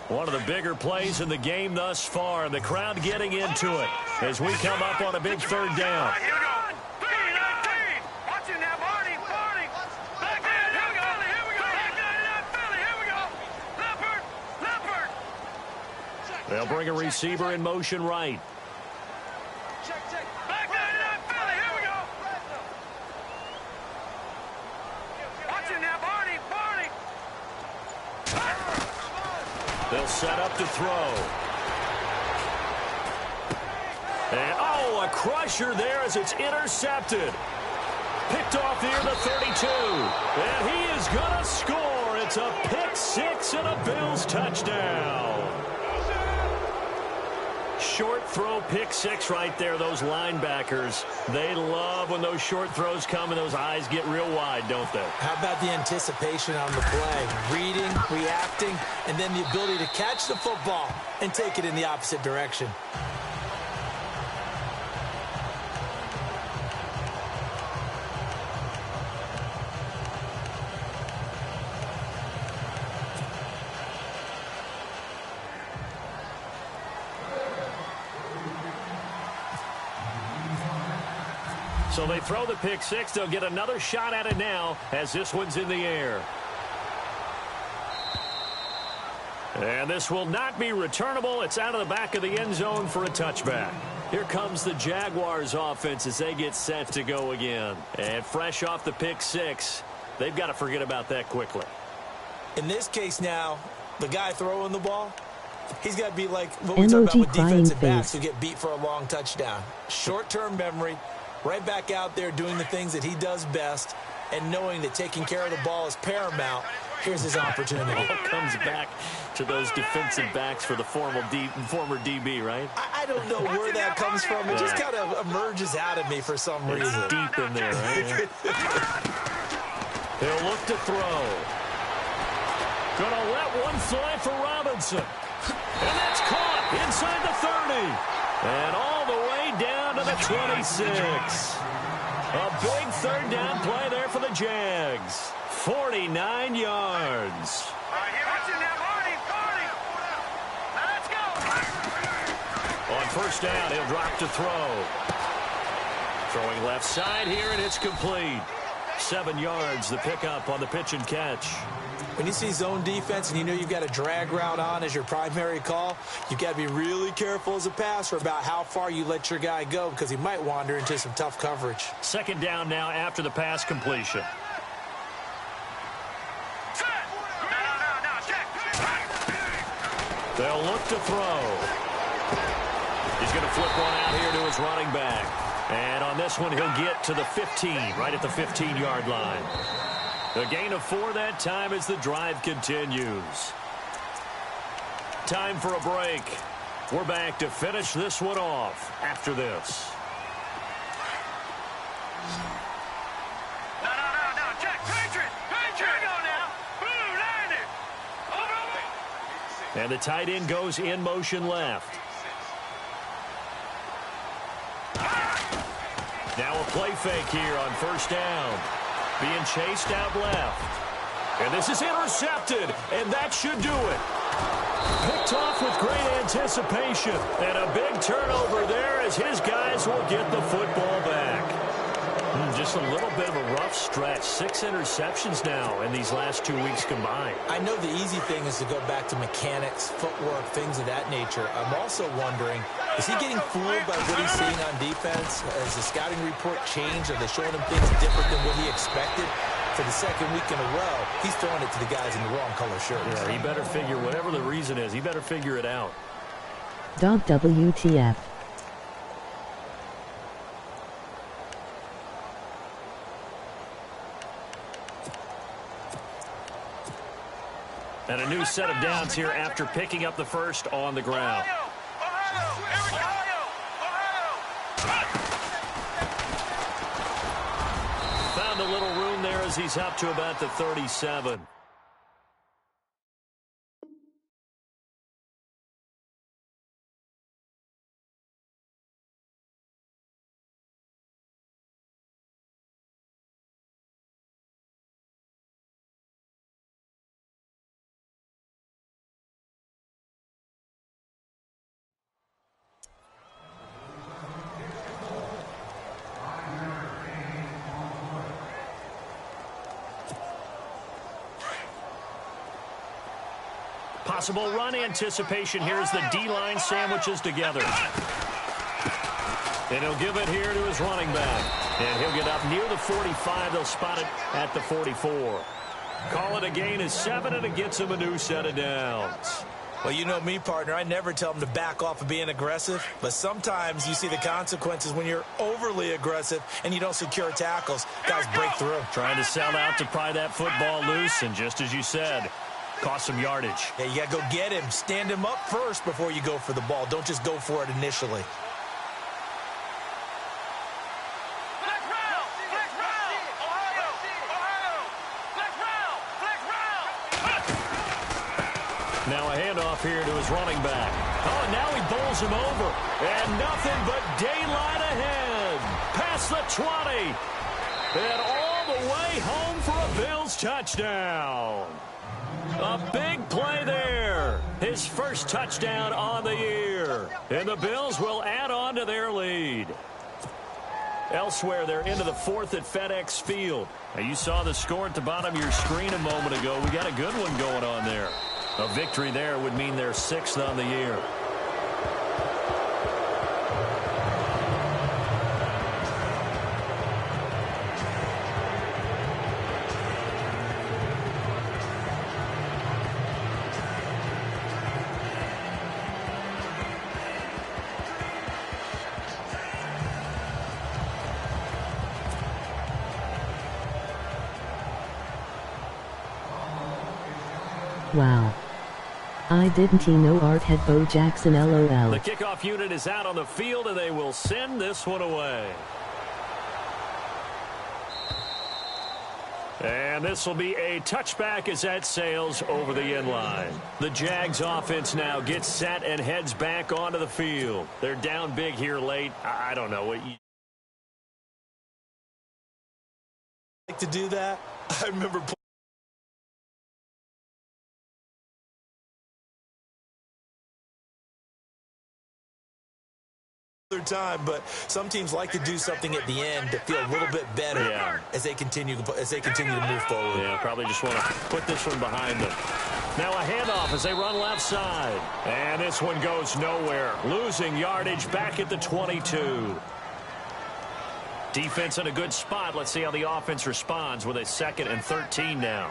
One of the bigger plays in the game thus far, and the crowd getting into it as we come up on a big third down. They'll bring a receiver in motion right. They'll set up to throw. And, oh, a crusher there as it's intercepted. Picked off near the 32. And he is going to score. It's a pick six and a Bills touchdown. Short throw pick six right there. Those linebackers, they love when those short throws come and those eyes get real wide, don't they? How about the anticipation on the play? Reading, reacting, and then the ability to catch the football and take it in the opposite direction. So they throw the pick six. They'll get another shot at it now as this one's in the air. And this will not be returnable. It's out of the back of the end zone for a touchback. Here comes the Jaguars offense as they get set to go again. And fresh off the pick six, they've got to forget about that quickly. In this case now, the guy throwing the ball, he's got to be like what we talk about with defensive backs who get beat for a long touchdown. Short-term memory. Right back out there doing the things that he does best and knowing that taking care of the ball is paramount. Here's his opportunity. It all comes back to those defensive backs for the former DB, right? I don't know where that comes from. It just kind of emerges out of me for some reason. It's deep in there, right? He'll look to throw. Gonna let one fly for Robinson. And that's caught inside the 30. And all the way down to the 26. A big third down play there for the Jags. 49 yards. On first down, he'll drop to throw. Throwing left side here, and it's complete. 7 yards, the pickup on the pitch and catch. When you see zone defense and you know you've got a drag route on as your primary call, you've got to be really careful as a passer about how far you let your guy go because he might wander into some tough coverage. Second down now after the pass completion. They'll look to throw. He's going to flip one out here to his running back. And on this one, he'll get to the 15, right at the 15-yard line. A gain of 4 that time as the drive continues. Time for a break. We're back to finish this one off after this. No. Check. Patriot. Go now. Boom, landed. Over. And the tight end goes in motion left. Now a play fake here on first down. Being chased out left. And this is intercepted, and that should do it. Picked off with great anticipation. And a big turnover there as his guys will get the football back. Just a little bit of a rough stretch. 6 interceptions now in these last 2 weeks combined. I know the easy thing is to go back to mechanics, footwork, things of that nature. I'm also wondering, is he getting fooled by what he's seeing on defense? Has the scouting report changed? Are they showing him things different than what he expected? for the second week in a row, he's throwing it to the guys in the wrong color shirts. Yeah, he better figure, whatever the reason is, he better figure it out. Dog WTF. And a new set of downs here after picking up the first on the ground. Found a little room there as he's up to about the 37. Possible run anticipation here as the D-line sandwiches together. And he'll give it here to his running back. And he'll get up near the 45. They'll spot it at the 44. Call it a gain of 7, and it gets him a new set of downs. Well, you know me, partner. I never tell them to back off of being aggressive. But sometimes you see the consequences when you're overly aggressive and you don't secure tackles. Guys break through. Trying to sell out to pry that football loose. And just as you said, cost some yardage. Yeah, you got to go get him. Stand him up first before you go for the ball. Don't just go for it initially. Now a handoff here to his running back. Oh, and now he bowls him over. And nothing but daylight ahead. Past the 20. And all the way home for a Bills touchdown. A big play there. His first touchdown on the year. And the Bills will add on to their lead. Elsewhere, they're into the 4th at FedEx Field. Now, you saw the score at the bottom of your screen a moment ago. We got a good one going on there. A victory there would mean they're 6th on the year. Wow. I didn't know Art had Bo Jackson LOL. The kickoff unit is out on the field, and they will send this one away. And this will be a touchback as that sails over the end line. The Jags offense now gets set and heads back onto the field. They're down big here late. I don't know what you like to do that. I remember time, but some teams like to do something at the end to feel a little bit better as they continue to move forward. Yeah, probably just want to put this one behind them. Now a handoff as they run left side. And this one goes nowhere. Losing yardage back at the 22. Defense in a good spot. Let's see how the offense responds with a 2nd and 13 now.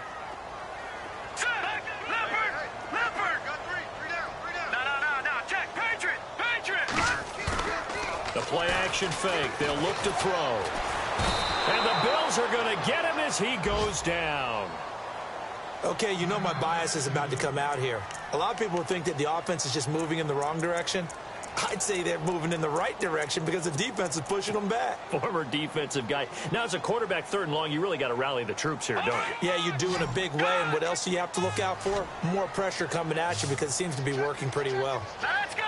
The play-action fake. They'll look to throw. And the Bills are going to get him as he goes down. Okay, you know my bias is about to come out here. A lot of people think that the offense is just moving in the wrong direction. I'd say they're moving in the right direction because the defense is pushing them back. Former defensive guy. Now, as a quarterback 3rd and long, you really got to rally the troops here, don't you? Yeah, you do in a big way. And what else do you have to look out for? More pressure coming at you because it seems to be working pretty well. Let's go.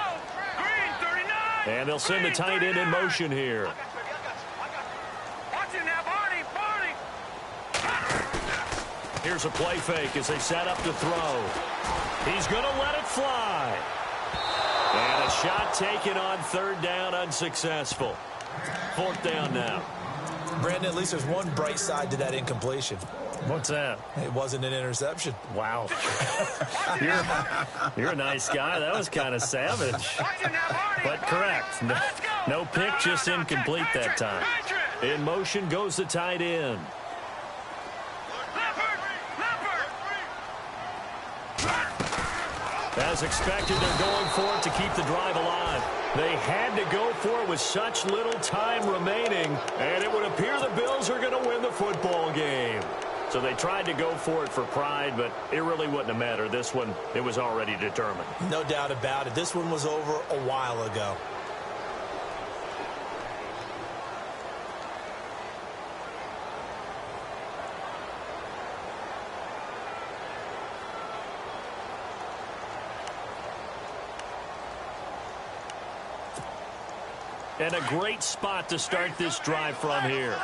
Green 39. And they'll send the tight end in motion here. Watch it now, Barney. Here's a play fake as they set up to throw. He's going to let it fly. And a shot taken on 3rd down, unsuccessful. 4th down now. Brandon, at least there's one bright side to that incompletion. What's that? It wasn't an interception. Wow. You're a nice guy. That was kind of savage. But correct. No pick, just incomplete that time. In motion goes the tight end. As expected, they're going for it to keep the drive alive. They had to go for it with such little time remaining, and it would appear the Bills are going to win the football game. So they tried to go for it for pride, but it really wouldn't have mattered. This one, it was already determined. No doubt about it. This one was over a while ago. And a great spot to start this drive from here.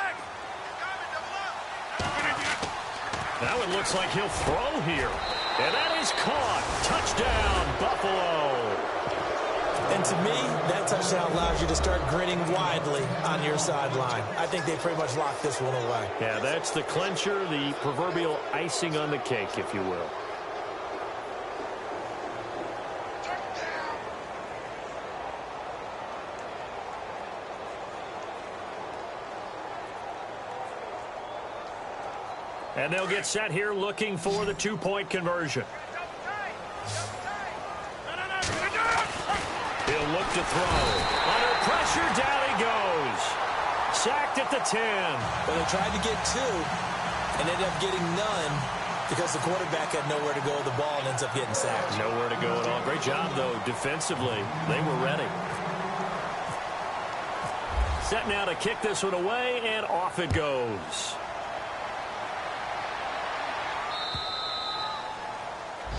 Now it looks like he'll throw here. And that is caught. Touchdown, Buffalo. And to me, that touchdown allows you to start grinning widely on your sideline. I think they pretty much locked this one away. Yeah, that's the clincher, the proverbial icing on the cake, if you will. And they'll get set here looking for the two-point conversion. He'll look to throw. Under pressure, down he goes. Sacked at the 10. Well, they tried to get two and ended up getting none because the quarterback had nowhere to go with the ball and ends up getting sacked. Nowhere to go at all. Great job, though, defensively. They were ready. Set now to kick this one away, and off it goes.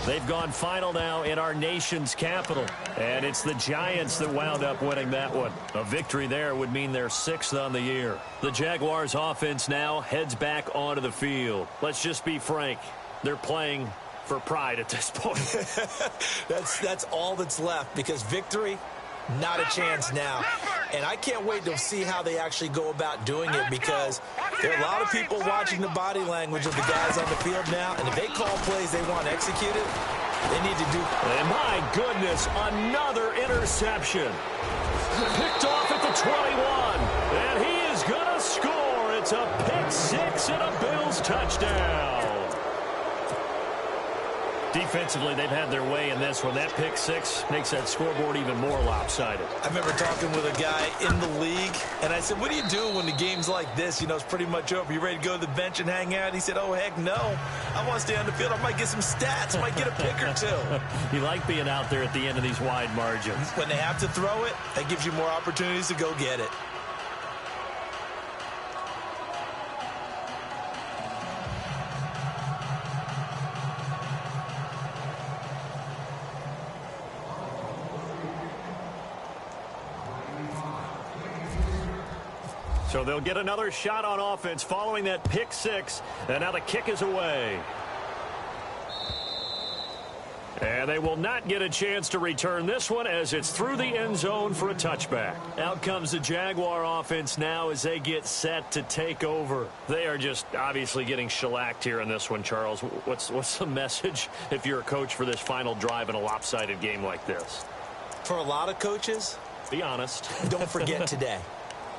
They've gone final now in our nation's capital, and it's the Giants that wound up winning that one. A victory there would mean they're 6th on the year. The Jaguars offense now heads back onto the field. Let's just be frank. They're playing for pride at this point. That's all that's left because victory, not a chance now. And I can't wait to see how they actually go about doing it because there are a lot of people watching the body language of the guys on the field now. And if they call plays they want executed, they need to do. And my goodness, another interception. Picked off at the 21. And he is going to score. It's a pick six and a Bills touchdown. Defensively, they've had their way in this one. That pick six makes that scoreboard even more lopsided. I remember talking with a guy in the league, and I said, what do you do when the game's like this? You know, it's pretty much over. You ready to go to the bench and hang out? He said, oh, heck no. I want to stay on the field. I might get some stats. I might get a pick or two. You like being out there at the end of these wide margins. When they have to throw it, that gives you more opportunities to go get it. So they'll get another shot on offense following that pick six. And now the kick is away. And they will not get a chance to return this one as it's through the end zone for a touchback. Out comes the Jaguar offense now as they get set to take over. They are just obviously getting shellacked here in this one, Charles. What's the message if you're a coach for this final drive in a lopsided game like this? For a lot of coaches, be honest. Don't forget today.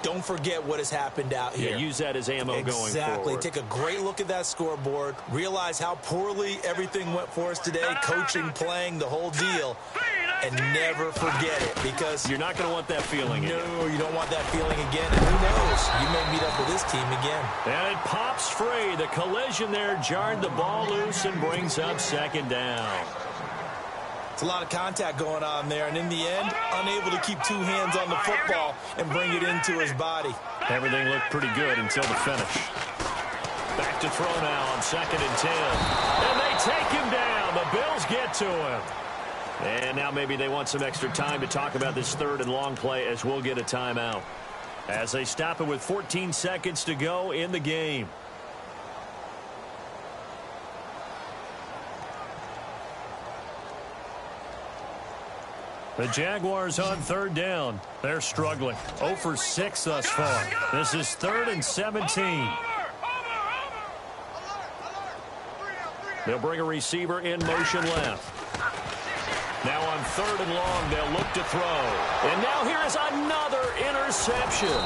Don't forget what has happened out here. Yeah, use that as ammo going forward. Exactly. Take a great look at that scoreboard. Realize how poorly everything went for us today. Coaching, playing, the whole deal. And never forget it because you're not going to want that feeling again. No, you don't want that feeling again. And who knows? You may meet up with this team again. And it pops free. The collision there jarred the ball loose and brings up second down. It's a lot of contact going on there, and in the end, unable to keep two hands on the football and bring it into his body. Everything looked pretty good until the finish. Back to throw now on 2nd and 10. And they take him down. The Bills get to him. And now maybe they want some extra time to talk about this 3rd and long play as we'll get a timeout. As they stop it with 14 seconds to go in the game. The Jaguars on 3rd down. They're struggling. 0 for 6 thus far. This is 3rd and 17. They'll bring a receiver in motion left. Now on 3rd and long, they'll look to throw. And now here is another interception.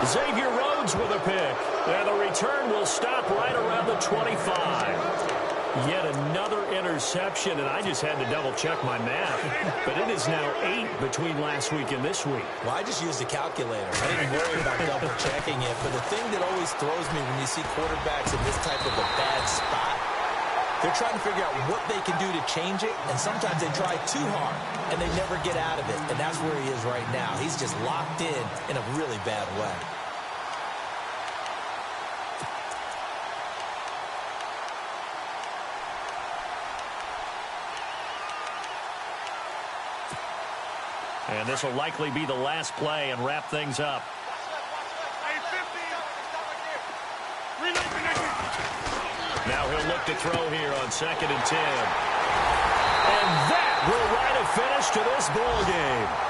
Xavier Rhodes with a pick. And the return will stop right around the 25. Yet another interception, and I just had to double-check my math. But it is now 8 between last week and this week. Well, I just used a calculator. I didn't worry about double-checking it. But the thing that always throws me when you see quarterbacks in this type of a bad spot, they're trying to figure out what they can do to change it, and sometimes they try too hard, and they never get out of it. And that's where he is right now. He's just locked in a really bad way. And this will likely be the last play and wrap things up. Now he'll look to throw here on 2nd and 10. And that will write a finish to this ball game.